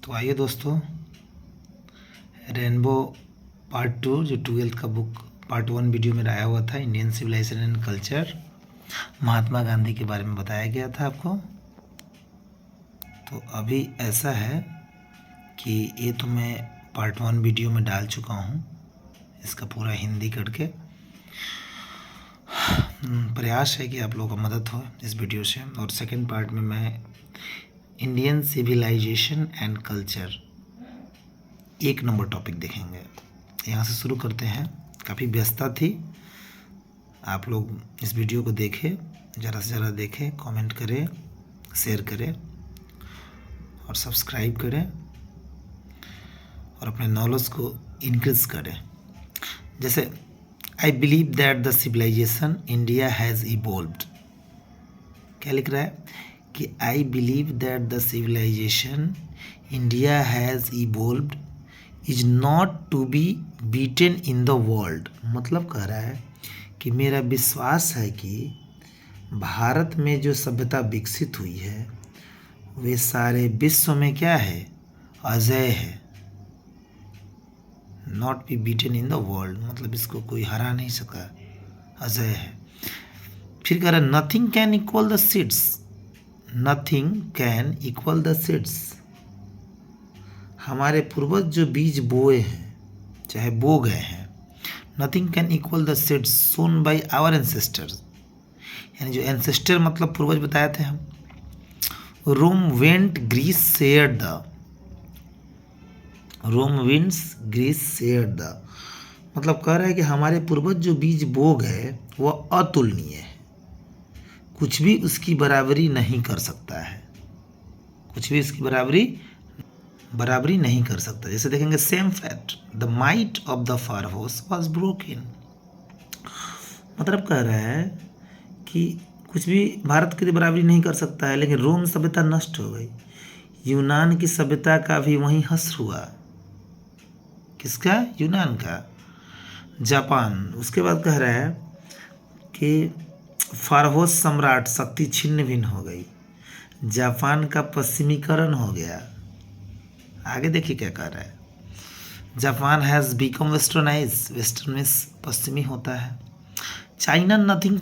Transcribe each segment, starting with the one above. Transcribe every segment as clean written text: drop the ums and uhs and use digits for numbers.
तो आइए दोस्तों, रेनबो पार्ट 2 जो 12th का बुक पार्ट 1 वीडियो में आया हुआ था, Indian civilisation and culture, Mahatma Gandhi के बारे में बताया गया था आपको। तो अभी ऐसा है कि ये तो मैं पार्ट 1 वीडियो में डाल चुका हूँ, इसका पूरा हिंदी करके। प्रयास है कि आप लोगों को मदद हो इस वीडियो से। और सेकंड पार्ट में मैं Indian civilisation and culture 1 number topic देखेंगे। यहाँ से शुरू करते हैं। काफ़ी व्यस्तता थी, आप लोग इस वीडियो को देखें, ज़्यादा से ज़्यादा देखें, कमेंट करें, शेयर करें और सब्सक्राइब करें और अपने नॉलेज को इंक्रीज़ करें। जैसे I believe that the civilisation India has evolved, क्या लिख रहा है कि I believe that the civilisation India has evolved is not to be beaten in the world. मतलब कह रहा है कि मेरा विश्वास है कि भारत में जो सभ्यता विकसित हुई है वे सारे विश्व में क्या है, अजय है। Not be beaten in the world मतलब इसको कोई हरा नहीं सका, अजय है। फिर कह रहा है nothing can equal the seeds, nothing can equal the seeds. हमारे पूर्वज जो बीज बोए हैं, चाहे बो गए हैं, nothing can equal the seeds sown by our ancestors. यानी जो एंसेस्टर मतलब पूर्वज बताए थे हम। Rome went Greece shared the, Rome winds Greece shared the मतलब कह रहा है कि हमारे पूर्वज जो बीज बो गए वह अतुलनीय है, कुछ भी उसकी बराबरी नहीं कर सकता है, कुछ भी इसकी बराबरी नहीं कर सकता। जैसे देखेंगे same fact the might of the pharaohs was broken. मतलब कह रहा है कि कुछ भी भारत की बराबरी नहीं कर सकता है, लेकिन रोम सभ्यता नष्ट हो गई। यूनान की सभ्यता का भी वहीं हश्र हुआ। किसका? यूनान का। जापान, उसके बाद कह रहा है कि फारहोस सम्राट शक्ति छिन्न भिन्न हो गई, जापान का पश्चिमीकरण हो गया। आगे देखिए क्या कह रहा है, Japan has become westernise, western में पश्चिमी होता है। China nothing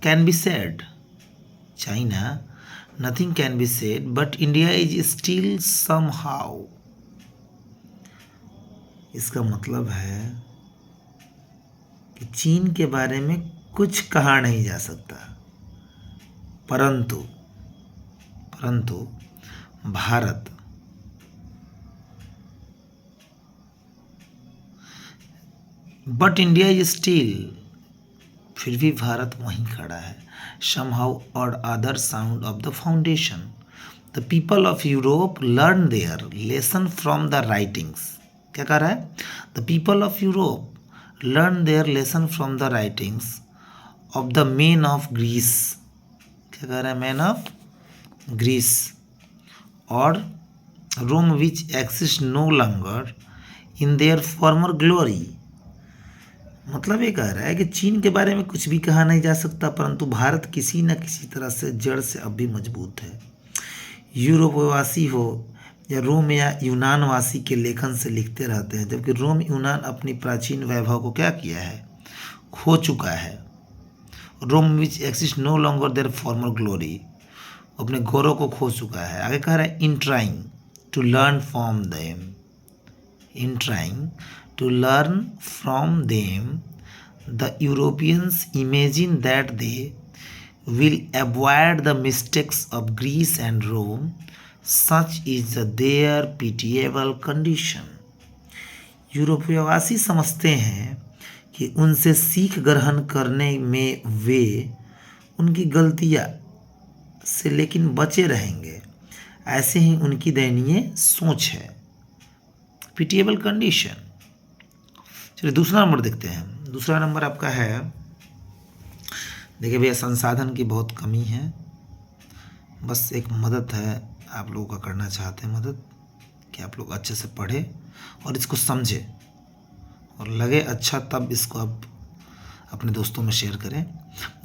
can be said, China nothing can be said but India is still somehow. इसका मतलब है कि चीन के बारे में कुछ कहा नहीं जा सकता, परंतु Bharat but India is still, फिर भी भारत वहीं खड़ा है। समहाउ और other sound of the foundation the people of Europe learn their lesson from the writings. क्या कह रहा है? The people of Europe learn their lesson from the writings of the man of Greece. क्या कह रहा है? Man of Greece और Rome which exist no longer in their former glory. मतलब ये कह रहा है कि चीन के बारे में कुछ भी कहा नहीं जा सकता, परंतु भारत किसी न किसी तरह से जड़ से अब भी मजबूत है। यूरोपवासी हो या रोम या यूनान वासी के लेखन से लिखते रहते हैं, जबकि रोम यूनान अपनी प्राचीन वैभव को क्या किया है, खो चुका है। Rome which exist no longer their former glory, अपने गौरव को खो चुका है। आगे कह रहा है in trying to learn from them, in trying to learn from them the Europeans imagine that they will avoid the mistakes of Greece and Rome, such is their pitiable condition। यूरोपवासी समझते हैं कि उनसे सीख ग्रहण करने में वे उनकी गलतियां से लेकिन बचे रहेंगे, ऐसे ही उनकी दयनीय सोच है, पिटिएबल कंडीशन। चलिए दूसरा नंबर देखते हैं। दूसरा नंबर आपका है, देखिए भैया संसाधन की बहुत कमी है, बस एक मदद है आप लोगों का करना चाहते हैं मदद कि आप लोग अच्छे से पढ़ें और इसको समझें और लगे अच्छा तब इसको आप अपने दोस्तों में शेयर करें।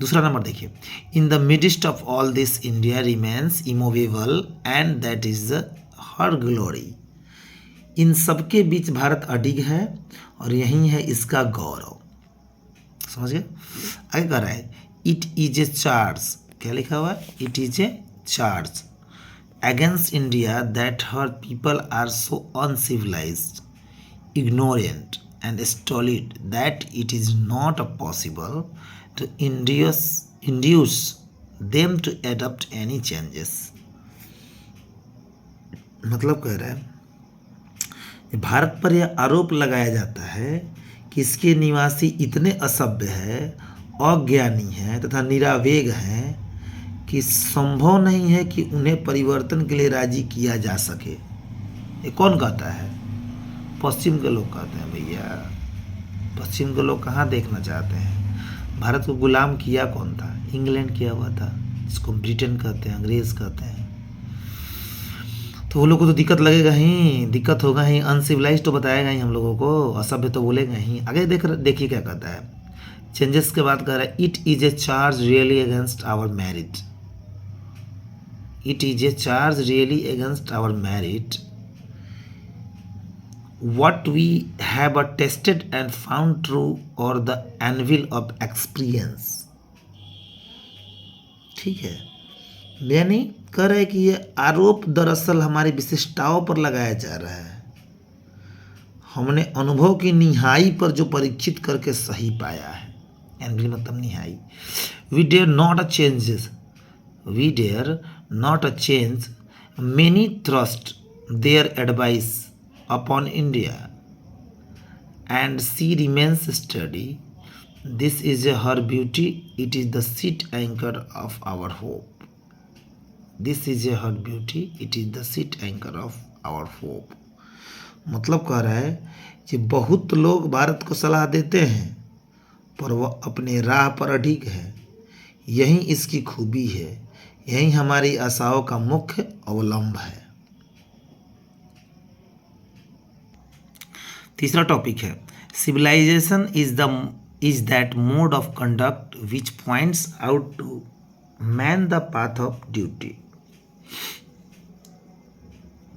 दूसरा नंबर देखिए, in the midst of all this India remains immovable and that is her glory. इन सबके बीच भारत अडिग है और यही है इसका गौरव। समझ गए? आगे कह रहा है इट इज ए चार्ज, क्या लिखा हुआ है? It is a charge against India that her people are so uncivilised, ignorant and stolid that it is not possible to induce them to adopt any changes। मतलब कह रहा है भारत पर यह आरोप लगाया जाता है कि इसके निवासी इतने असभ्य है, अज्ञानी हैं तथा निरावेग हैं कि संभव नहीं है कि उन्हें परिवर्तन के लिए राजी किया जा सके। ये कौन कहता है? पश्चिम के लोग कहते हैं भैया। पश्चिम के लोग कहाँ देखना चाहते हैं? भारत को गुलाम किया कौन था? इंग्लैंड किया हुआ था, जिसको ब्रिटेन कहते हैं, अंग्रेज कहते हैं। तो वो लोग को तो दिक्कत लगेगा ही, दिक्कत होगा ही, अनसिविलाइज तो बताएगा ही हम लोगों को, असभ्य तो बोलेगा ही। आगे देखिए क्या कहता है। चेंजेस के बाद कह रहा है it is a charge really against our merit. It is a charge really against our merit what we have tested and found true or the anvil of experience। ठीक है, यानी कह रहे कि ये आरोप दरअसल हमारी विशिष्टताओं पर लगाया जा रहा है। हमने अनुभव की निहाई पर जो परीक्षित करके सही पाया है। एनविल मतलब निहाई। we dare not a changes, we dare not a change, many trust their advice upon India and she remains steady। This is her beauty, it is the seat anchor of our hope। This is her beauty, it is the seat anchor of our hope। मतलब कह रहा है कि बहुत लोग भारत को सलाह देते हैं पर वह अपने राह पर अडिग है। यही इसकी खूबी है, यही हमारी आशाओं का मुख्य अवलंब है। तीसरा टॉपिक है civilisation is that mode of conduct which points out to man the path of duty,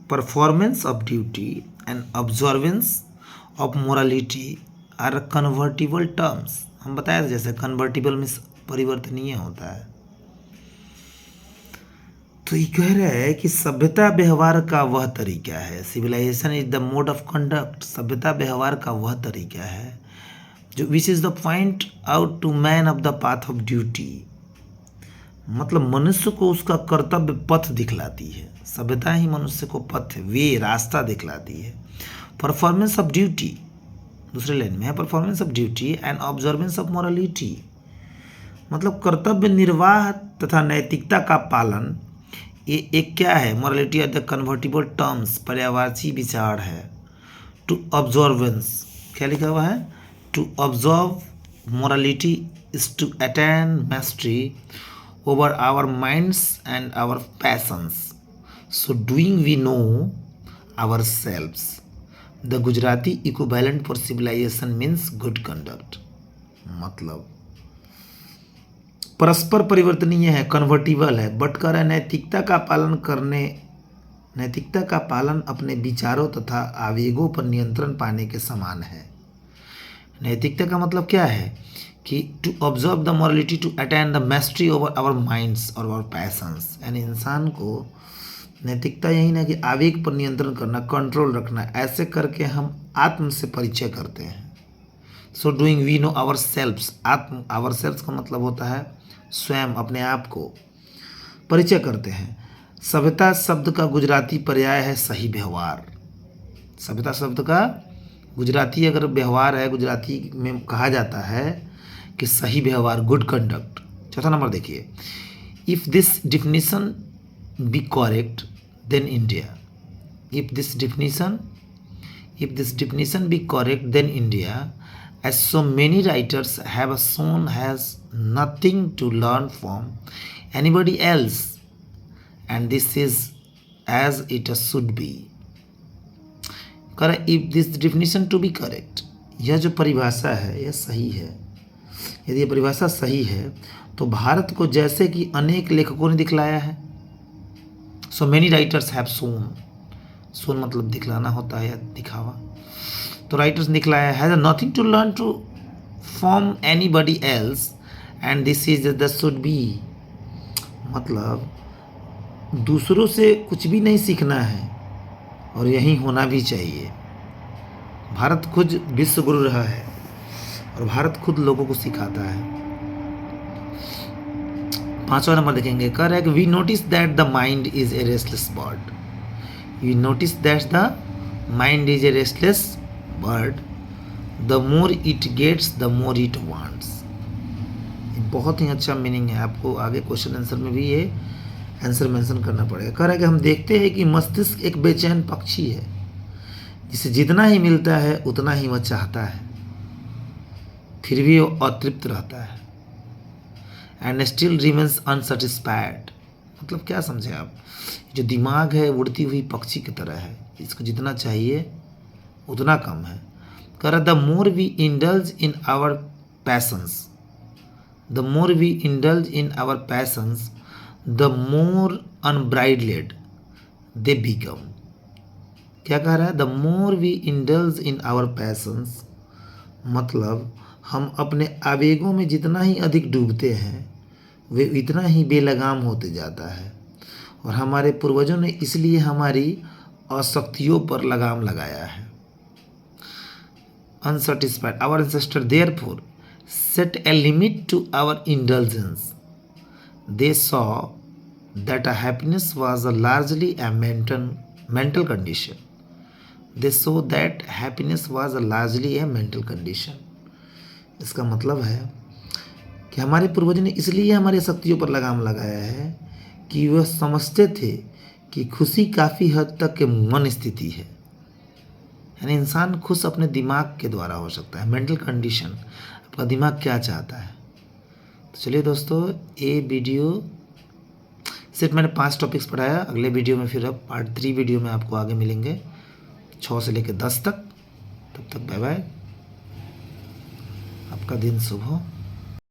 performance of duty and observance of morality are convertible terms. हम बताया जैसे कन्वर्टिबल मीन्स परिवर्तनीय होता है। तो ये कह रहा है कि सभ्यता व्यवहार का वह तरीका है। Civilisation is the mode of conduct, सभ्यता व्यवहार का वह तरीका है जो which is the point out to man of the path of duty. मतलब मनुष्य को उसका कर्तव्य पथ दिखलाती है। सभ्यता ही मनुष्य को पथ, वे, रास्ता दिखलाती है। परफॉर्मेंस ऑफ ड्यूटी दूसरे लाइन में है, performance of duty and observance of morality मतलब कर्तव्य निर्वाह तथा नैतिकता का पालन। ये एक क्या है? Morality of the convertible terms, पर्यायवाची विचार है। टू ऑब्जर्वेंस क्या लिखा हुआ है? To observe morality is to attain mastery over our minds and our passions, so doing we know ourselves. The Gujarati equivalent for civilisation means good conduct. मतलब परस्पर परिवर्तनीय है, कन्वर्टिबल है, बट कर नैतिकता का पालन अपने विचारों तथा आवेगों पर नियंत्रण पाने के समान है। नैतिकता का मतलब क्या है कि to observe the morality to attain the mastery over our minds और आवर पैशंस। यानी इंसान को नैतिकता यही ना कि आवेग पर नियंत्रण करना, कंट्रोल रखना। ऐसे करके हम आत्म से परिचय करते हैं। So doing we know ourselves. आत्म, आवर सेल्व्स का मतलब होता है स्वयं, अपने आप को परिचय करते हैं। सभ्यता शब्द का गुजराती पर्याय है सही व्यवहार। सभ्यता शब्द का गुजराती अगर व्यवहार है, गुजराती में कहा जाता है कि सही व्यवहार, गुड कंडक्ट। चौथा नंबर देखिए, if this definition be correct then India. इफ दिस definition be correct then India, as so many writers have shown, has nothing to learn from anybody else, and this is as it should be। correct, if this definition to be correct, यह जो परिभाषा है यह सही है। यदि यह परिभाषा सही है तो भारत को जैसे कि अनेक लेखकों ने दिखलाया है, so many writers have shown, shown मतलब दिखलाना होता है या दिखावा। तो राइटर्स ने दिखलाया has nothing to learn to from anybody else and this is the should be, मतलब दूसरों से कुछ भी नहीं सीखना है और यही होना भी चाहिए। भारत खुद विश्व गुरु रहा है और भारत खुद लोगों को सिखाता है। 5वां नंबर देखेंगे, correct, we notice that the mind is a restless bird. We notice that the mind is a restless bird, the more it gets the more it wants. बहुत ही अच्छा मीनिंग है, आपको आगे क्वेश्चन आंसर में भी ये आंसर मेंशन करना पड़ेगा। कह रहा है कि हम देखते हैं कि मस्तिष्क एक बेचैन पक्षी है, जिसे जितना ही मिलता है उतना ही वह चाहता है, फिर भी वो अतृप्त रहता है। एंड स्टिल रिमेन्स अनसेटिस्फाइड, मतलब क्या समझे आप, जो दिमाग है उड़ती हुई पक्षी की तरह है, इसको जितना चाहिए उतना कम है। कह रहा the more we indulge in our passions, the more we indulge in our passions the more unbridled they become. क्या कह रहा है, the more we indulge in our passions, मतलब हम अपने आवेगों में जितना ही अधिक डूबते हैं वे इतना ही बेलगाम होते जाता है। और हमारे पूर्वजों ने इसलिए हमारी आसक्तियों पर लगाम लगाया है। Unsatisfied our ancestor therefore set a limit to our indulgence. They saw that a happiness was largely a mental condition. They saw that happiness was largely a mental condition. इसका मतलब है कि हमारे पूर्वजों ने इसलिए हमारी शक्तियों पर लगाम लगाया है कि वह समझते थे कि खुशी काफ़ी हद तक के मन स्थिति है, यानी इंसान खुश अपने दिमाग के द्वारा हो सकता है। मेंटल कंडीशन, आपका दिमाग क्या चाहता है। तो चलिए दोस्तों, ये वीडियो सिर्फ मैंने 5 टॉपिक्स पढ़ाया। अगले वीडियो में फिर अब पार्ट 3 वीडियो में आपको आगे मिलेंगे 6 से लेकर 10 तक। तब तक बाय बाय, आपका दिन शुभ हो।